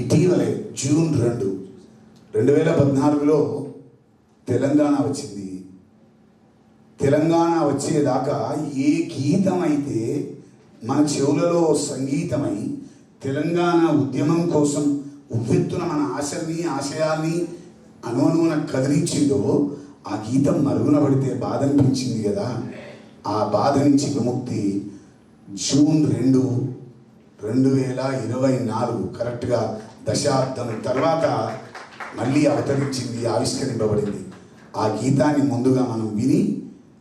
ఇటీవలే జూన్ 2, 2014లో తెలంగాణ వచ్చింది. తెలంగాణ వచ్చేదాకా ఏ గీతం అయితే మన చెవులలో సంగీతమై తెలంగాణ ఉద్యమం కోసం ఉవ్వెత్తున మన ఆశల్ని ఆశయాల్ని అనువున కదిలించిందో ఆ గీతం మరుగున పడితే బాధ అనిపించింది కదా. ఆ బాధ నుంచి విముక్తి జూన్ 2, 2024 కరెక్ట్గా దశాబ్దం తర్వాత మళ్ళీ అవతరించింది, ఆవిష్కరింపబడింది. ఆ గీతాన్ని ముందుగా మనం విని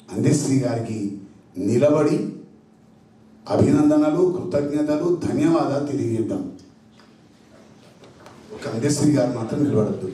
అందశ్రీ గారికి నిలబడి అభినందనలు, కృతజ్ఞతలు, ధన్యవాదాలు తెలియజేద్దాం. ఒక అందశ్రీ గారు మాత్రం నిలబడద్దు.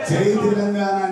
జై తెలంగాణ.